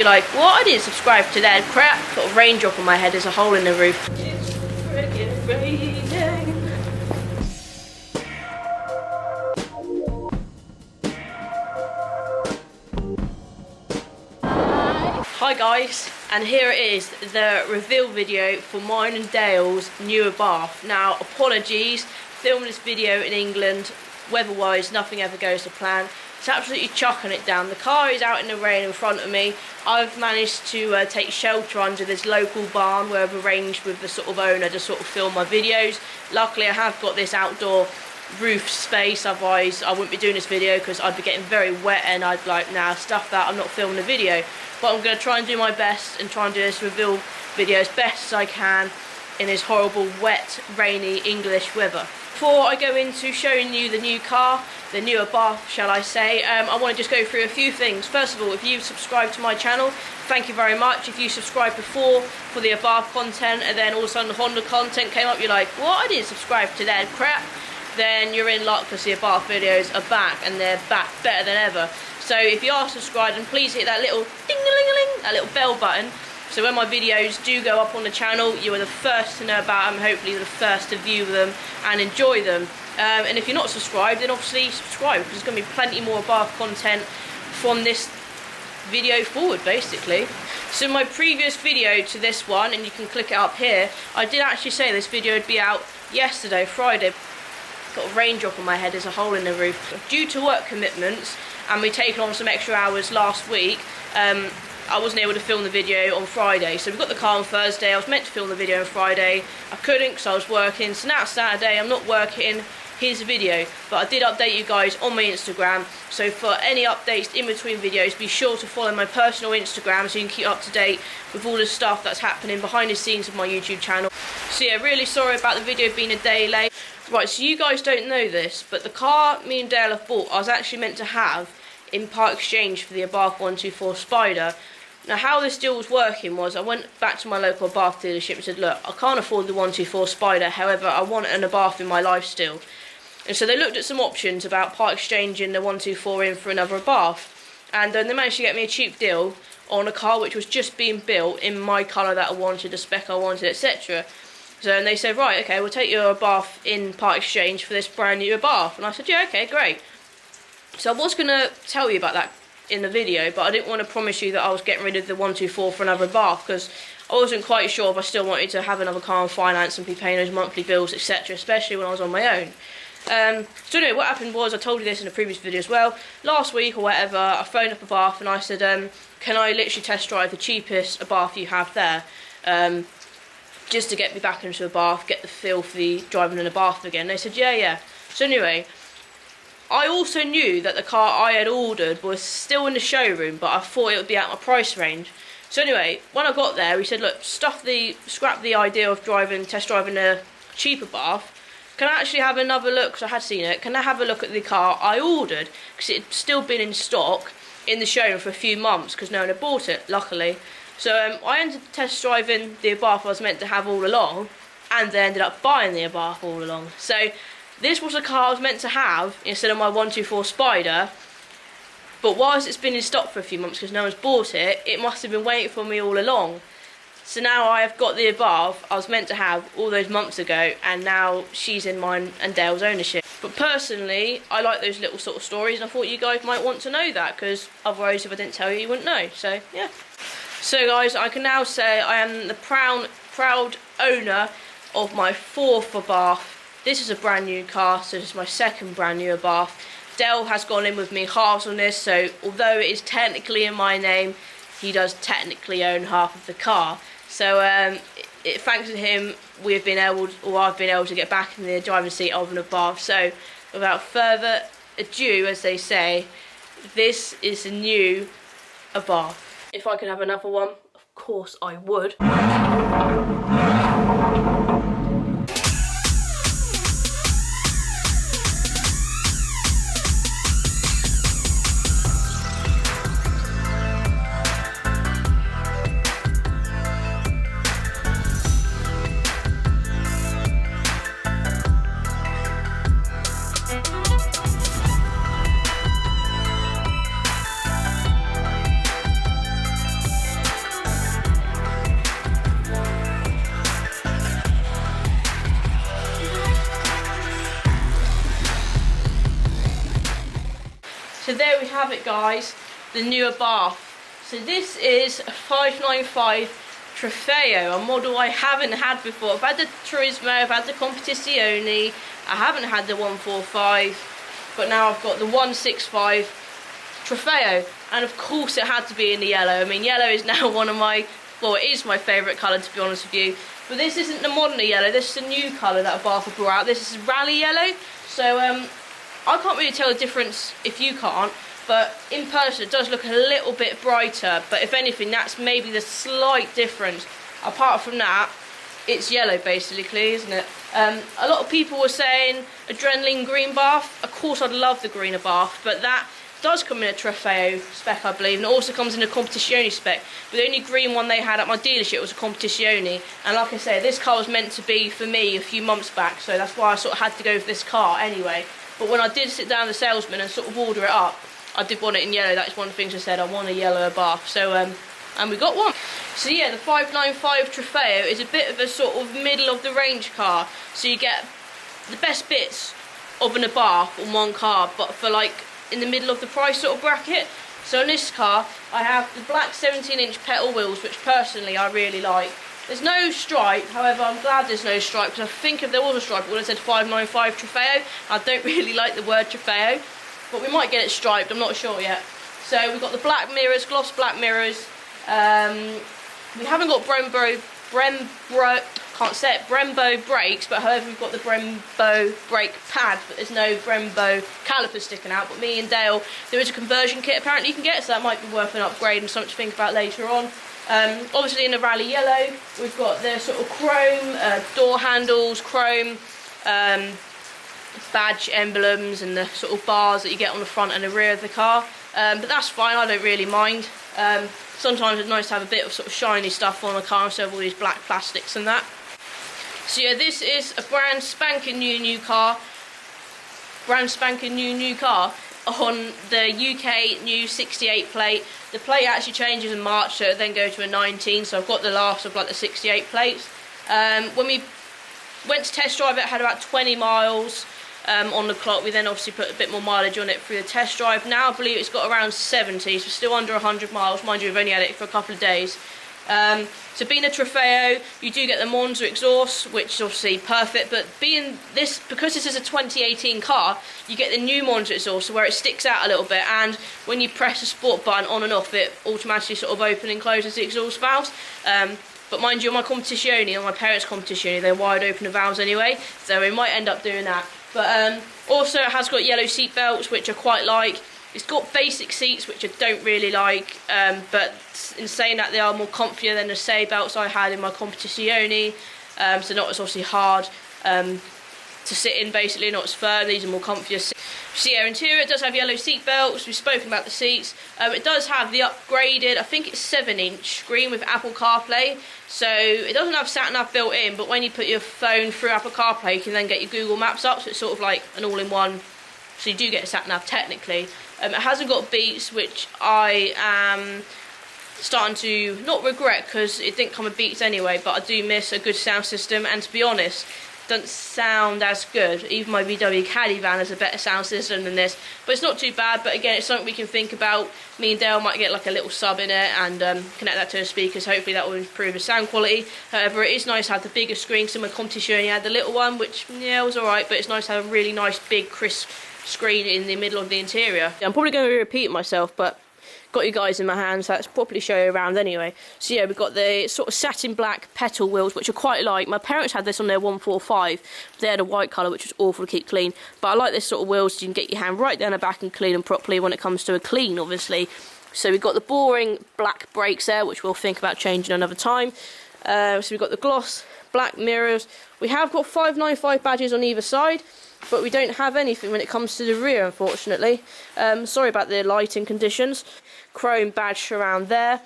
you're like, what? I didn't subscribe to that crap. Got a raindrop on my head, there's a hole in the roof. It's freaking raining. Hi guys, and here it is, the reveal video for mine and Dale's new Abarth. Now, apologies, filming this video in England, weather-wise, nothing ever goes to plan. It's absolutely chucking it down. The car is out in the rain in front of me. I've managed to take shelter under this local barn where I've arranged with the sort of owner to sort of film my videos. Luckily, I have got this outdoor roof space, otherwise I wouldn't be doing this video because I'd be getting very wet and I'd be like, nah, stuff that, I'm not filming a video. But I'm going to try and do my best and try and do this reveal video as best as I can in this horrible, wet, rainy English weather. Before I go into showing you the new car, the new Abarth, shall I say, I want to just go through a few things. First of all, if you've subscribed to my channel, thank you very much. If you subscribed before for the Abarth content and then all of a sudden the Honda content came up, you're like, what? I didn't subscribe to that crap. Then you're in luck because the Abarth videos are back and they're back better than ever. So if you are subscribed, then please hit that little ding-a-ling-a-ling, that little bell button. So when my videos do go up on the channel, you are the first to know about them, hopefully you're the first to view them and enjoy them. And if you're not subscribed, then obviously subscribe, because there's going to be plenty more Abarth content from this video forward, basically. So my previous video to this one, and you can click it up here, I did actually say this video would be out yesterday, Friday. Got a raindrop on my head, there's a hole in the roof. Due to work commitments, and we taken on some extra hours last week, I wasn't able to film the video on Friday. So we got the car on Thursday, I was meant to film the video on Friday, I couldn't because I was working, so now it's Saturday, I'm not working, here's the video. But I did update you guys on my Instagram, so for any updates in between videos, be sure to follow my personal Instagram so you can keep up to date with all the stuff that's happening behind the scenes of my YouTube channel. So yeah, really sorry about the video being a day late. Right, so you guys don't know this, but the car me and Dale have bought, I was actually meant to have in part exchange for the Abarth 124 Spider. Now how this deal was working was, I went back to my local Abarth dealership and said, look, I can't afford the 124 Spider, however I want an Abarth in my life still. And so they looked at some options about part exchanging the 124 in for another Abarth. And they managed to get me a cheap deal on a car which was just being built in my colour that I wanted, the spec I wanted, etc. So and they said, right, okay, we'll take your Abarth in part exchange for this brand new Abarth. And I said, yeah, okay, great. So I was going to tell you about that in the video, but I didn't want to promise you that I was getting rid of the 124 for another Abarth, because I wasn't quite sure if I still wanted to have another car on finance and be paying those monthly bills, etc., especially when I was on my own. So anyway, what happened was, I told you this in a previous video as well, last week or whatever, I phoned up Abarth and I said, can I literally test drive the cheapest Abarth you have there, just to get me back into Abarth, get the feel for the driving an Abarth again. They said, yeah. So anyway, I also knew that the car I had ordered was still in the showroom, but I thought it would be out my price range. So anyway, when I got there, he said, look, scrap the idea of test driving a cheaper Abarth. Can I actually have another look, because I had seen it, can I have a look at the car I ordered? Because it had still been in stock in the showroom for a few months, because no one had bought it, luckily. So I ended up test driving the Abarth I was meant to have all along, and then ended up buying the Abarth all along. So this was the car I was meant to have instead of my 124 Spider, but whilst it's been in stock for a few months because no one's bought it, it must have been waiting for me all along. So now I have got the Abarth I was meant to have all those months ago, and now she's in mine and Dale's ownership. But personally, I like those little sort of stories, and I thought you guys might want to know that, because otherwise if I didn't tell you, you wouldn't know. So yeah. So guys, I can now say I am the proud owner of my 4th Abarth. This is a brand new car, so this is my 2nd brand new Abarth. Dale has gone in with me halves on this, so although it is technically in my name, he does technically own half of the car. So thanks to him, I've been able to get back in the driving seat of an Abarth. So without further ado, as they say, this is the new Abarth. If I could have another one, of course I would. So there we have it, guys, the new Abarth. So this is a 595 Trofeo, a model I haven't had before. I've had the Turismo, I've had the Competizione, I haven't had the 145, but now I've got the 165 Trofeo, and of course it had to be in the yellow. I mean, yellow is now one of my, well, it is my favourite colour, to be honest with you. But this isn't the modern yellow, this is a new colour that Abarth have brought out. This is rally yellow, so I can't really tell the difference if you can't, but in person it does look a little bit brighter, but if anything that's maybe the slight difference. Apart from that, it's yellow basically, isn't it? A lot of people were saying adrenaline green Abarth. Of course I'd love the green Abarth, but that does come in a Trofeo spec, I believe, and it also comes in a Competizione spec. But the only green one they had at my dealership was a Competizione, and like I said, this car was meant to be for me a few months back, so that's why I sort of had to go for this car anyway. But when I did sit down with the salesman and sort of order it up, I did want it in yellow. That's one of the things I said, I want a yellow Abarth. So and we got one. So yeah, the 595 Trofeo is a bit of a sort of middle of the range car, so you get the best bits of an Abarth on one car, but for like in the middle of the price sort of bracket. So in this car I have the black 17-inch petal wheels, which personally I really like. There's no stripe, however I'm glad there's no stripe, because I think if there was a stripe it would have said 595 Trofeo. I don't really like the word Trofeo, but we might get it striped, I'm not sure yet. So we've got the black mirrors, gloss black mirrors. We haven't got Brembo brakes, but however we've got the Brembo brake pad, but there's no Brembo caliper sticking out. But me and Dale, there is a conversion kit apparently you can get, so that might be worth an upgrade and something to think about later on. Obviously in the rally yellow we've got the sort of chrome door handles, chrome badge emblems, and the sort of bars that you get on the front and the rear of the car, but that's fine, I don't really mind. Sometimes it's nice to have a bit of sort of shiny stuff on a car instead of all these black plastics and that. So yeah, this is a brand spanking new car on the UK new 68 plate. The plate actually changes in March, so it'll then go to a 19, so I've got the last of like the 68 plates. When we went to test drive it, had about 20 miles on the clock. We then obviously put a bit more mileage on it through the test drive. Now I believe it's got around 70, so still under 100 miles. Mind you, we've only had it for a couple of days. So being a Trofeo, you do get the Monza exhaust, which is obviously perfect, but because this is a 2018 car, you get the new Monza exhaust, where it sticks out a little bit, and when you press the sport button on and off, it automatically sort of opens and closes the exhaust valves. But mind you, on my Competizione, on my parents' Competizione, they're wide open the valves anyway, so we might end up doing that. But also it has got yellow seat belts, which I quite like. It's got basic seats, which I don't really like, but in saying that, they are more comfier than the Say belts I had in my Competizione, so not as obviously hard to sit in, basically, not as firm. These are more comfier seats. So yeah, interior, it does have yellow seat belts. We've spoken about the seats. It does have the upgraded, I think it's 7-inch screen with Apple CarPlay. So it doesn't have sat-nav built in, but when you put your phone through Apple CarPlay, you can then get your Google Maps up, so it's sort of like an all-in-one. So you do get a sat-nav technically. It hasn't got Beats, which I am starting to not regret, because it didn't come with Beats anyway, but I do miss a good sound system, and to be honest, doesn't sound as good. Even my VW Caddy van has a better sound system than this, but it's not too bad. But again, it's something we can think about. Me and Dale might get like a little sub in it and connect that to the speakers. Hopefully that will improve the sound quality. However, it is nice to have the bigger screen. So my Competizione had the little one, which yeah, was alright, but it's nice to have a really nice big crisp screen in the middle of the interior. I'm probably going to repeat myself, but got you guys in my hands, so let's properly show you around anyway. So yeah, we've got the sort of satin black petal wheels, which are quite light. My parents had this on their 145. They had a white colour, which was awful to keep clean, but I like this sort of wheels, so you can get your hand right down the back and clean them properly when it comes to a clean, obviously. So we've got the boring black brakes there, which we'll think about changing another time. So we've got the gloss black mirrors. We have got 595 badges on either side, but we don't have anything when it comes to the rear, unfortunately. Sorry about the lighting conditions. Chrome badge around there.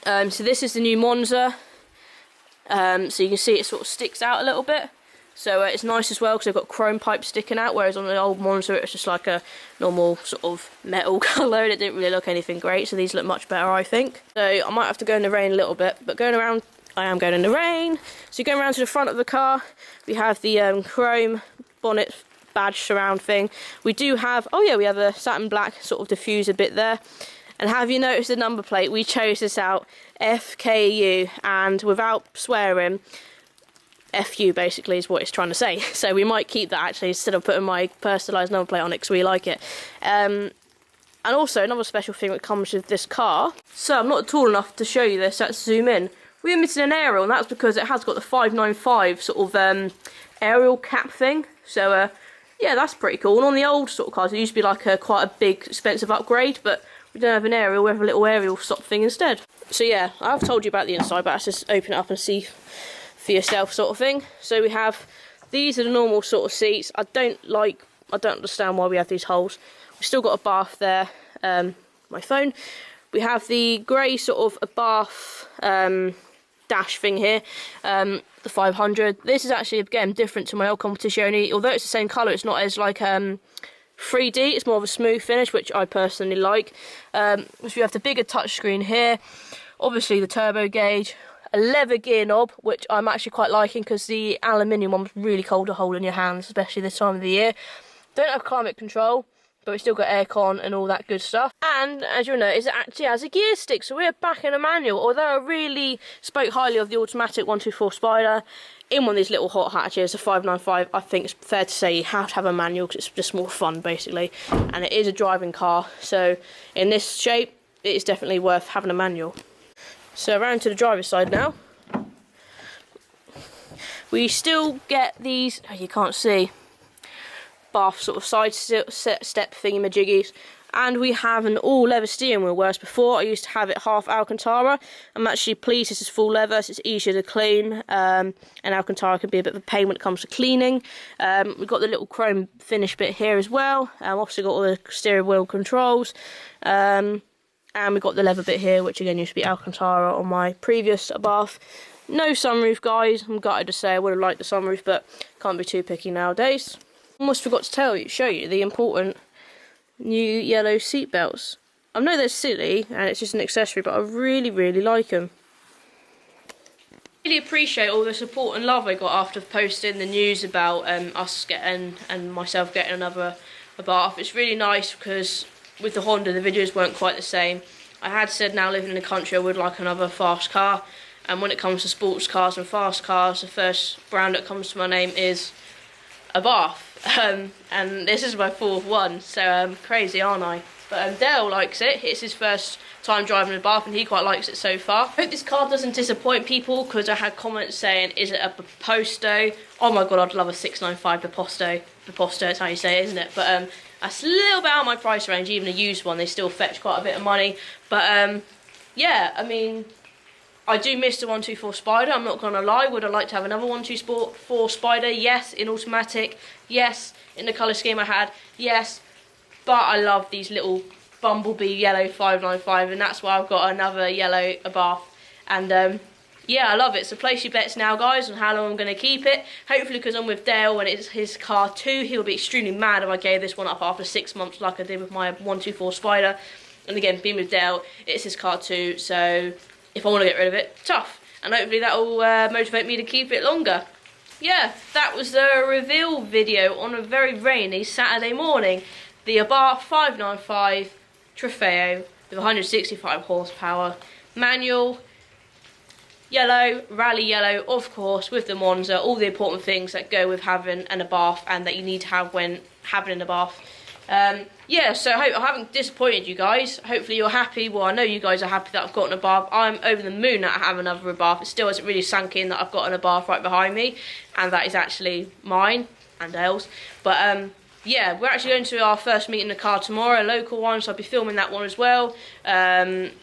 So this is the new Monza. So you can see it sort of sticks out a little bit. So it's nice as well, because they've got chrome pipes sticking out, whereas on the old Monza it was just like a normal sort of metal colour, and it didn't really look anything great. So these look much better, I think. So I might have to go in the rain a little bit, but going around, I am going in the rain. So going around to the front of the car, we have the chrome bonnet badge surround thing. We do have, oh yeah, we have a satin black sort of diffuser bit there. And have you noticed the number plate? We chose this out, FKU, and without swearing, FU basically is what it's trying to say. So we might keep that actually instead of putting my personalised number plate on it because we like it. And also another special thing that comes with this car. So I'm not tall enough to show you this, let's zoom in. We are missing an aerial, and that's because it has got the 595 sort of aerial cap thing. So yeah, that's pretty cool. And on the old sort of cars, it used to be like quite a big expensive upgrade, but we don't have an aerial, we have a little aerial stop thing instead. So yeah, I've told you about the inside, but let's just open it up and see for yourself sort of thing. So we have, these are the normal sort of seats. I don't understand why we have these holes. We've still got a bath there, my phone. We have the grey sort of Abarth dash thing here, the 500. This is actually, again, different to my old competition. Although it's the same colour, it's not as like 3D, it's more of a smooth finish, which I personally like. So we have the bigger touchscreen here, obviously the turbo gauge, a leather gear knob, which I'm actually quite liking because the aluminium one was really cold to hold in your hands, especially this time of the year. Don't have climate control, but we still got aircon and all that good stuff. And as you'll notice, it actually has a gear stick, so we're back in a manual. Although I really spoke highly of the automatic 124 Spider, in one of these little hot hatches, a 595, I think it's fair to say you have to have a manual because it's just more fun basically. And it is a driving car, so in this shape, it is definitely worth having a manual. So around to the driver's side now. We still get these, oh, you can't see, Bath sort of side step thingy-majiggies, and we have an all leather steering wheel, whereas before I used to have it half Alcantara. I'm actually pleased this is full leather, so it's easier to clean, and Alcantara can be a bit of a pain when it comes to cleaning. We've got the little chrome finish bit here as well. Also got all the steering wheel controls, and we've got the leather bit here, which again used to be Alcantara on my previous Abarth. No sunroof, guys. I'm gutted to say I would have liked the sunroof, but can't be too picky nowadays. Almost forgot to show you the important new yellow seat belts. I know they're silly and it's just an accessory, but I really, really like them. Really appreciate all the support and love I got after posting the news about us getting and myself getting another Abarth. It's really nice because with the Honda, the videos weren't quite the same. I had said now living in the country I would like another fast car, and when it comes to sports cars and fast cars, the first brand that comes to my name is Abarth. And this is my fourth one, so crazy, aren't I? But Dale likes it. It's his first time driving a Abarth and he quite likes it so far. I hope this car doesn't disappoint people, because I had comments saying, is it a Posto? Oh my god, I'd love a 695 Posto. Posto, that's how you say it, isn't it? But that's a little bit out of my price range. Even a used one, they still fetch quite a bit of money. But yeah, I mean, I do miss the 124 Spider, I'm not going to lie. Would I like to have another 124 Spider? Yes. In automatic? Yes. In the colour scheme I had? Yes. But I love these little bumblebee yellow 595, and that's why I've got another yellow Abarth. And yeah, I love it. So place your bets now, guys, on how long I'm going to keep it. Hopefully, because I'm with Dale and it's his car too, he'll be extremely mad if I gave this one up after 6 months like I did with my 124 Spider. And again, being with Dale, it's his car too, so if I want to get rid of it, tough. And hopefully that will motivate me to keep it longer. Yeah, that was the reveal video on a very rainy Saturday morning. The Abarth 595 Trofeo with 165 horsepower, manual, yellow, rally yellow, of course, with the Monza, all the important things that go with having an Abarth and that you need to have when having an Abarth. Yeah, so I hope I haven't disappointed you guys. Hopefully you're happy. Well, I know you guys are happy that I've got an Abarth. I'm over the moon that I have another Abarth. It still hasn't really sunk in that I've got an Abarth right behind me, and that is actually mine and Dale's. But yeah, we're actually going to our first meet in the car tomorrow, a local one, so I'll be filming that one as well. And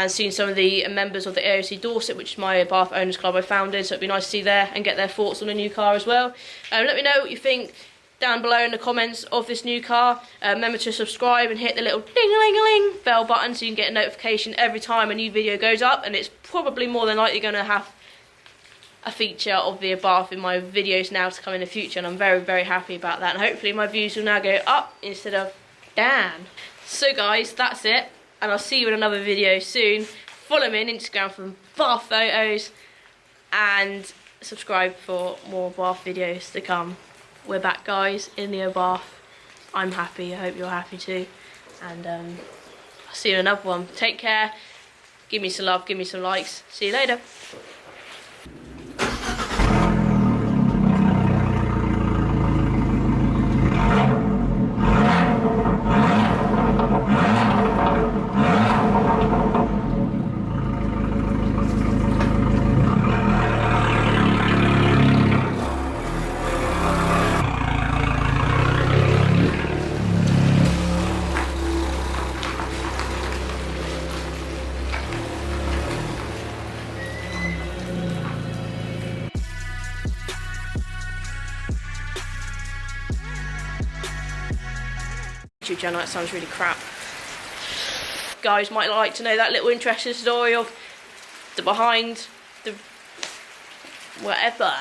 seeing some of the members of the AOC Dorset, which is my Abarth Owners Club I founded, so it'd be nice to see there and get their thoughts on the new car as well. Let me know what you think down below in the comments of this new car. Remember to subscribe and hit the little ding-a-ling-a-ling bell button so you can get a notification every time a new video goes up, and it's probably more than likely going to have a feature of the Abarth in my videos now to come in the future, and I'm very, very happy about that, and hopefully my views will now go up instead of down. So guys, that's it, and I'll see you in another video soon. Follow me on Instagram for Bath photos, and subscribe for more Bath videos to come. we're back, guys, in the Abarth. I'm happy, I hope you're happy too. And I'll see you in another one. Take care, give me some love, give me some likes. See you later. YouTube channel, that sounds really crap. Guys might like to know that little interesting story of the behind the whatever.